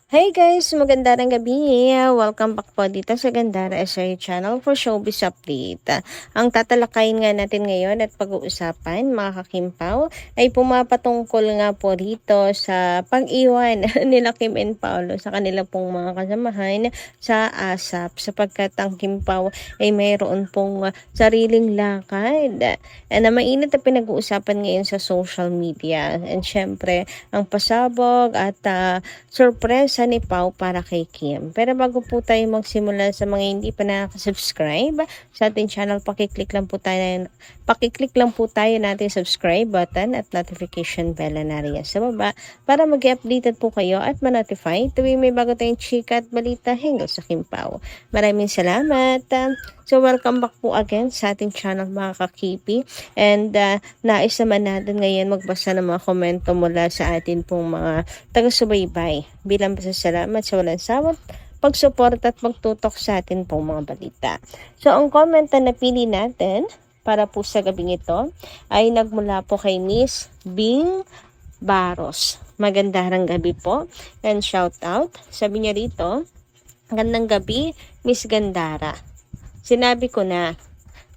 Hey guys, magandang gabi. Welcome back po dito sa Gandara SI Channel for Showbiz Update. Ang tatalakayin nga natin ngayon at pag-uusapan mga kakimpaw ay pumapatungkol nga po dito sa pag-iwan nila Kim and Paolo sa kanila pong mga kasamahan sa ASAP sapagkat ang Kimpaw ay mayroon pong sariling lakad na mainit na pinag-uusapan ngayon sa social media. And syempre, ang pasabog at surpresa ni Pau para kay Kim. Pero bago po tayo magsimula sa mga hindi pa nakaka-subscribe sa ating channel, pakiclick lang po tayo natin subscribe button at notification bell na nariyan sa baba para mag-updated po kayo at ma-notify tuwing may bago tayong chika at balita hinggil sa Kim Pau. Maraming salamat. So welcome back po again sa ating channel mga kakipi, and nais naman natin ngayon magbasa ng mga komento mula sa atin pong mga taga-subaybay bilang pasasalamat sa walang sawat pagsuporta at pagtutok sa atin pong mga balita. So ang comment na napili natin para po sa gabing ito ay nagmula po kay Miss Bing Baros. Magandang gabi po and shout out. Sabi niya rito, gandang gabi Miss Gandara. Sinabi ko na,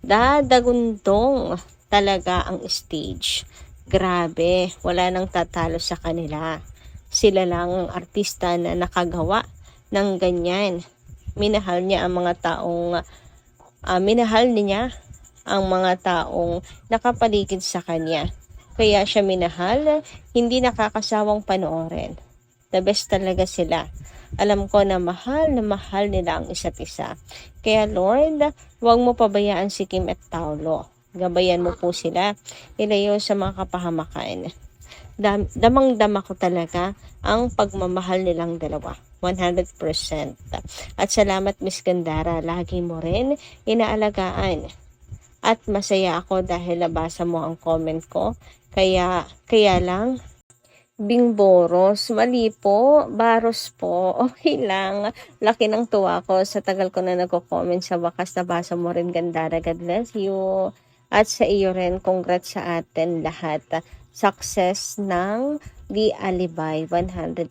dadagundong talaga ang stage. Grabe, wala nang tatalo sa kanila. Sila lang ang artista na nakagawa ng ganyan. Minahal niya ang mga taong nakapaligid sa kanya. Kaya siya minahal, hindi nakakasawang panoorin. The best talaga sila. Alam ko na mahal nila ang isa't isa. Kaya Lord, huwag mo pabayaan si Kim at Paolo. Gabayan mo po sila. Ilayo sa mga kapahamakan. Damang-dama ko talaga ang pagmamahal nilang dalawa. 100%. At salamat Miss Gandara. Lagi mo rin inaalagaan. At masaya ako dahil nabasa mo ang comment ko. Kaya lang, Bing Boros, mali po, Baros po, okay lang. Laki ng tuwa ko sa tagal ko na nagko-comment, sa wakas nabasa mo rin Gandara, God bless you. At sa iyo rin, congrats sa atin lahat. Success ng The Alibay, 100%.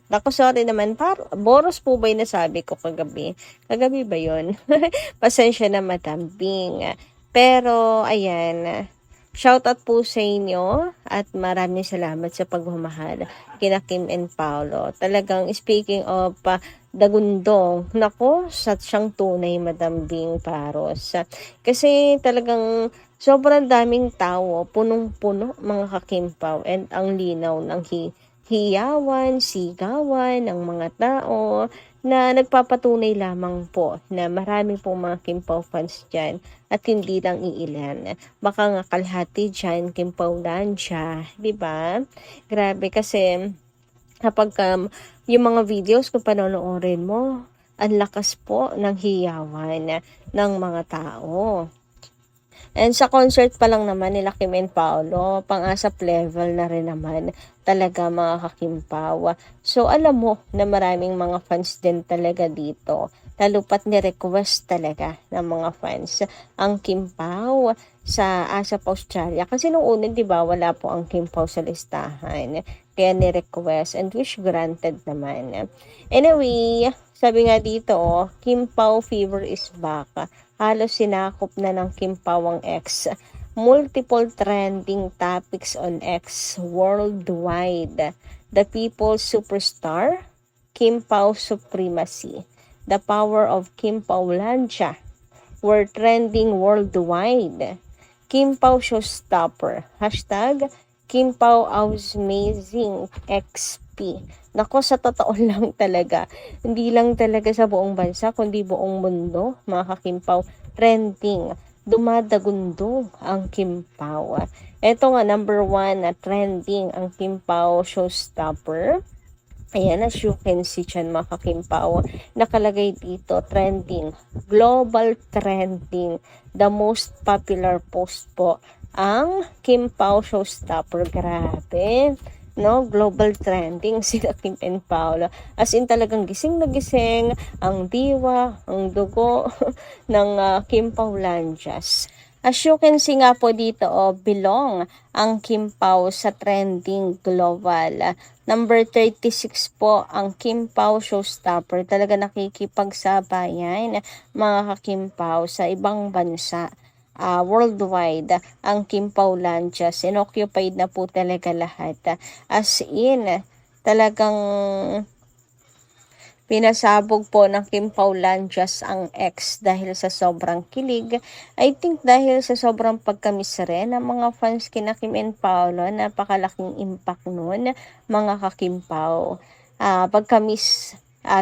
Naku, sorry naman, Boros po ba yung nasabi ko kagabi? Kagabi ba yun? Pasensya na Madam Bing. Pero, ayan, shoutout po sa inyo at maraming salamat sa pagmamahal kina Kim and Paolo. Talagang speaking of dagundong, nako, sa siyang tunay Madam Bing Paros. Kasi talagang sobrang daming tao, punong-puno mga kakimpaw, and ang linaw ng hiyawan, sigawan ng mga tao na nagpapatunay lamang po na marami pong mga Kimpaw fans dyan at hindi lang iilan. Baka nga kalahati dyan, Kimpawlandia, di ba? Grabe kasi kapag yung mga videos kung panonoorin mo, ang lakas po ng hiyawan ng mga tao. And sa concert pa lang naman nila Kim and Paolo, pang-asap level na rin naman talaga mga kakimpaw. So alam mo na maraming mga fans din talaga dito. Lalo pat ni-request talaga ng mga fans ang Kimpaw sa ASAP Australia. Kasi nung una, di ba, wala po ang Kimpaw sa listahan. Kaya ni-request and wish granted naman. Anyway, sabi nga dito, Kimpaw fever is back. Halos sinakop na ng Kimpaw ang X. Multiple trending topics on X worldwide. The People's Superstar, Kimpaw Supremacy, the power of Kimpawlandia were trending worldwide. Kimpaw Showstopper, hashtag Kimpaw Amazing XP. Nako, sa totoo lang talaga, hindi lang talaga sa buong bansa, kundi buong mundo, mga kakimpaw, trending, dumadagundong ang Kimpaw. Ito nga, number 1 na trending ang Kimpaw Showstopper. Ayan, as you can see dyan mga kakimpaw, nakalagay dito, trending, global trending, the most popular post po, ang Kimpaw Showstopper. Grabe, no? Global trending sila Kim and Paolo. As in talagang gising na gising ang diwa, ang dugo ng Kimpawlandias. As you can see nga po dito, belong ang Kim Pao sa trending global. Number 36 po ang Kim Pao showstopper. Talaga nakikipagsabayan mga ka-Kim Pao sa ibang bansa. Worldwide ang Kim Pao Lanchas. Inoccupied na po talaga lahat. As in, talagang pinasabog po ng Kim Pao Lanchas ang ex dahil sa sobrang kilig. I think dahil sa sobrang pagkamis rin ng mga fans kina Kim and Paolo, napakalaking impact nun mga ka-Kim Pao. Pagkamis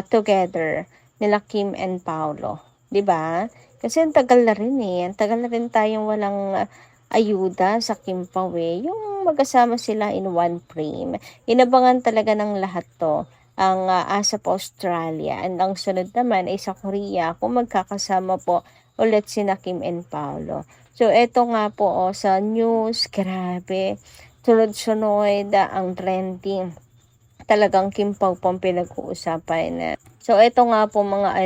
together nila Kim and Paolo. 'Di ba? Kasi ang tagal na rin Ang tagal na rin tayong walang ayuda sa Kim Pao Yung magkasama sila in one frame. Inabangan talaga ng lahat to ang ASAP Australia, and ang sunod naman ay sa Korea kung magkakasama po ulit sina Kim and Paolo. So eto nga po sa news, grabe, sunod-sunod ang trending. Talagang Kim Pao po ang pinag-uusapan. So eto nga po mga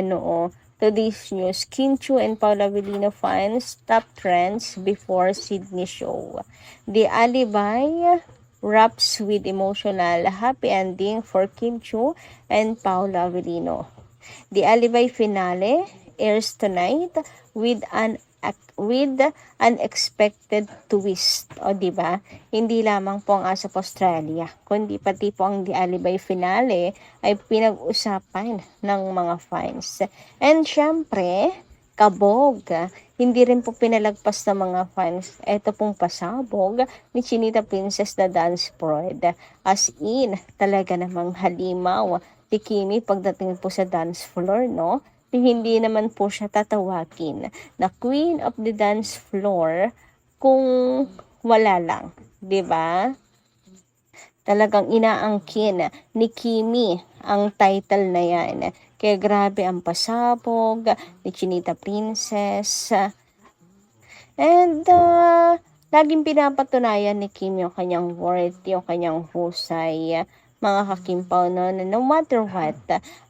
today's news, Kim Chiu and Paula Avellino fans top trends before Sydney show. The Alibi wraps with emotional happy ending for Kim Chiu and Paula Avellino. The Alibi finale airs tonight with an unexpected twist. O diba? Hindi lamang po ang ASAP Australia, kundi pati po ang The Alibi finale ay pinag-usapan ng mga fans. And syempre, kabog. Hindi rin po pinalagpas ng mga fans. Ito pong pasabog ni Chinita Princess na dance prod. As in, talaga namang halimaw. Tikimi pagdating po sa dance floor, no? Hindi naman po siya tatawagin na queen of the dance floor kung wala lang. 'Di ba? Talagang inaangkin ni Kimi ang title na yan. Kaya grabe ang pasabog ni Chinita Princess. And laging pinapatunayan ni Kim yung kanyang worth, yung kanyang husay. Mga ka-Kim Pao, no matter what,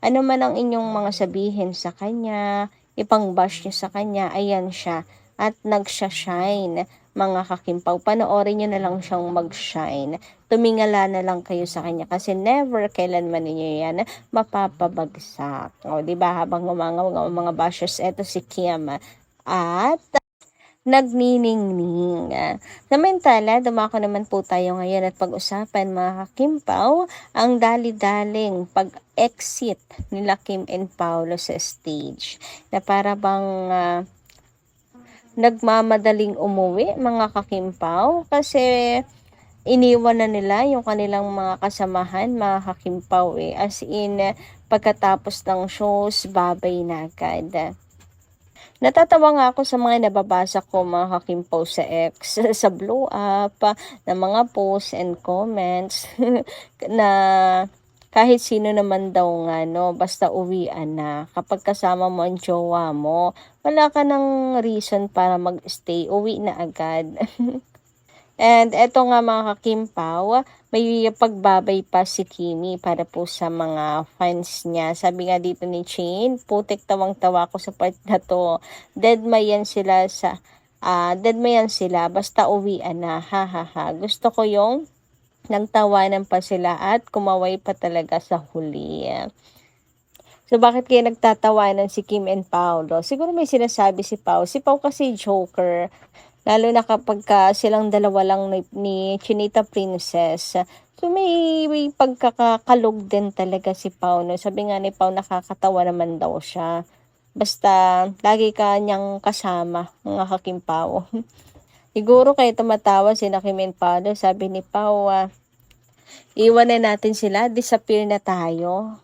ano man ang inyong mga sabihin sa kanya, ipang-bash niyo sa kanya, ayan siya. At nagsha-shine, mga ka-Kim Pao. Panoorin niyo na lang siyang mag-shine. Tumingala na lang kayo sa kanya kasi never kailanman ninyo yan mapapabagsak. O, diba? Habang mga bashers, eto si Kim. At nagniningning. Samantala, dumako naman po tayo ngayon at pag-usapan mga ka-Kim Pao ang dali-daling pag-exit nila Kim and Paolo sa stage. Na para bang nagmamadaling umuwi mga ka-Kim Pao kasi iniwan na nila yung kanilang mga kasamahan, mga ka-Kim Pao As in, pagkatapos ng shows, babay na agad. Natatawa nga ako sa mga nababasa ko mga ka-Kim Pao sa X, sa blow up, na mga posts and comments na kahit sino naman daw nga, no, basta uwian na. Kapag kasama mo ang jowa mo, wala ka ng reason para mag-stay, uwi na agad. And eto nga mga ka-Kim Pao, may pagbabay pa si Kimi para po sa mga fans niya. Sabi nga dito ni Chain, putik tawang-tawa ko sa part na to. Dead mayan sila basta uwian na. Ha ha ha. Gusto ko yung nagtawanan pa sila at kumaway pa talaga sa huli. So, bakit kaya nagtatawanan si Kim and Paolo? Siguro may sinasabi si Pao. Si Pao kasi joker. Lalo na kapag silang dalawa lang ni Chinita Princess. So, may pagkakakalog din talaga si Pao. No? Sabi nga ni Pao, nakakatawa naman daw siya. Basta, lagi ka niyang kasama, mga ka-Kim Pao. Siguro kayo tumatawa si Kim and Paolo. Sabi ni Pao, iwan na natin sila, disappear na tayo.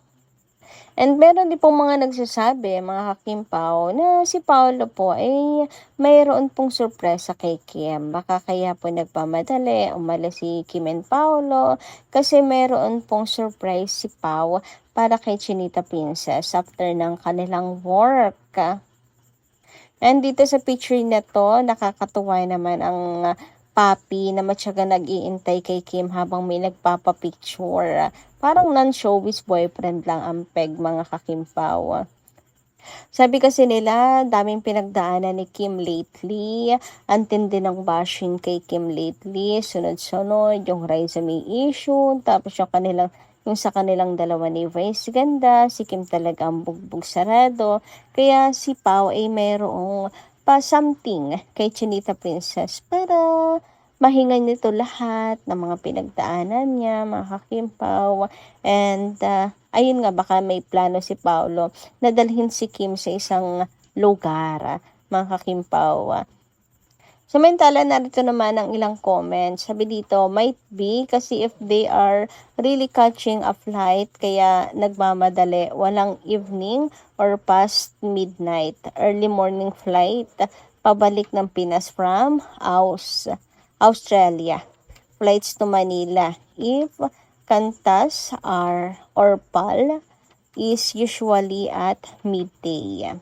And meron din pong mga nagsasabi, mga ka-Kim Pao, na si Paolo po ay mayroon pong sorpresa kay Kim. Baka kaya po nagpamadali, umalis si Kim and Paolo, kasi mayroon pong surprise si Pao para kay Chinita Princess after ng kanilang work. And dito sa picture na to, nakakatuwa naman ang papi na matyaga nag-iintay kay Kim habang may nagpapapicture. Parang non-showbiz boyfriend lang ang peg, mga ka-Kim Pao. Sabi kasi nila, daming pinagdaanan ni Kim lately. Ang tindi ng bashing kay Kim lately. Sunod-sunod, yung resume issue, tapos yung sa kanilang dalawa ni Vice ganda, si Kim talaga ang bugbog sarado. Kaya si Pao ay mayroong pa something kay Chinita Princess para mahingan nito lahat ng mga pinagdaanan niya, mga kakimpaw. And ayun nga, baka may plano si Paolo na dalhin si Kim sa isang lugar, mga kakimpaw. Samantala, narito naman ang ilang comments. Sabi dito, might be kasi if they are really catching a flight, kaya nagmamadali, walang evening or past midnight, early morning flight, pabalik ng Pinas from Australia. Flights to Manila. If Qantas or PAL is usually at midday.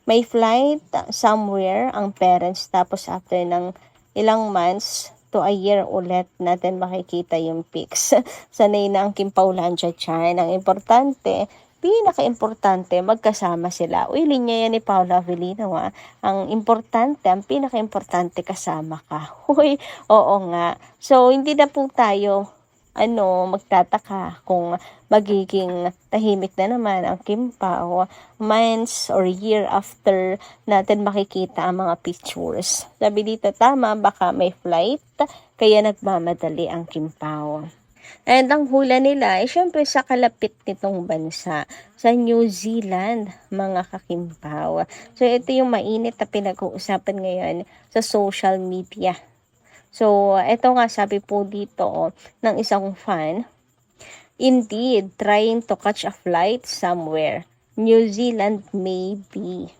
May flight somewhere ang parents tapos after ng ilang months to a year ulit natin makikita yung pics. Sanay na ang Kimpaulandia dyan. Ang importante, pinaka-importante, magkasama sila. Uy, linya yan ni Paula Avellino, ha? Ang importante, ang pinaka-importante, kasama ka. Uy, oo nga. So, hindi na po tayo magtataka kung magiging tahimik na naman ang Kim Pao months or year after natin makikita ang mga pictures. Sabi dito, tama, baka may flight, kaya nagmamadali ang Kim Pao. And ang hula nila ay syempre sa kalapit nitong bansa, sa New Zealand, mga kakimpaw. So ito yung mainit na pinag-uusapan ngayon sa social media. So, ito nga sabi po dito ng isang fan, indeed, trying to catch a flight somewhere. New Zealand maybe.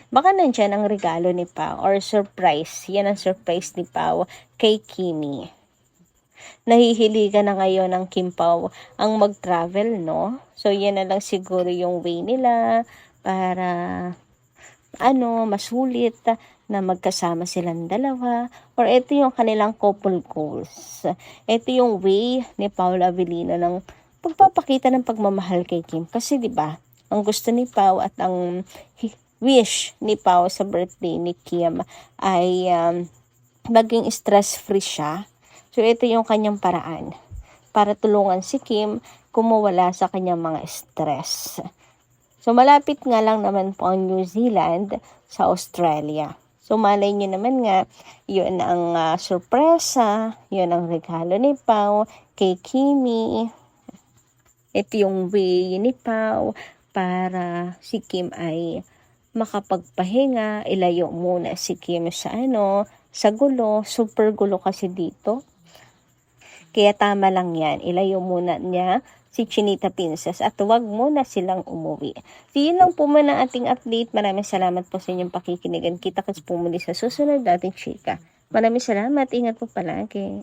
Baka nandyan ang regalo ni Pao or surprise. Yan ang surprise ni Pao kay Kimi. Nahihiligan na ngayon ng Kim Pao ang mag-travel, no? So, yan na lang siguro yung way nila para masulit na magkasama silang dalawa, or ito yung kanilang couple goals. Ito yung way ni Paula Avellino ng pagpapakita ng pagmamahal kay Kim. Kasi 'di ba, ang gusto ni Pao at ang wish ni Pao sa birthday ni Kim ay maging stress-free siya. So ito yung kanyang paraan para tulungan si Kim kumawala sa kanyang mga stress. So malapit nga lang naman po ang New Zealand sa Australia. So, malay nyo naman nga, yun ang sorpresa, yun ang regalo ni Pao kay Kimi. Ito yung way ni Pao para si Kim ay makapagpahinga, ilayo muna si Kim sa sa gulo, super gulo kasi dito. Kaya tama lang yan, ilayo muna niya si Chinita Princess at huwag muna silang umuwi. So, yun lang po muna ating update. Maraming salamat po sa inyong pakikinigan. Kita-kits po muli sa susunod dating chika. Maraming salamat. Ingat po palagi.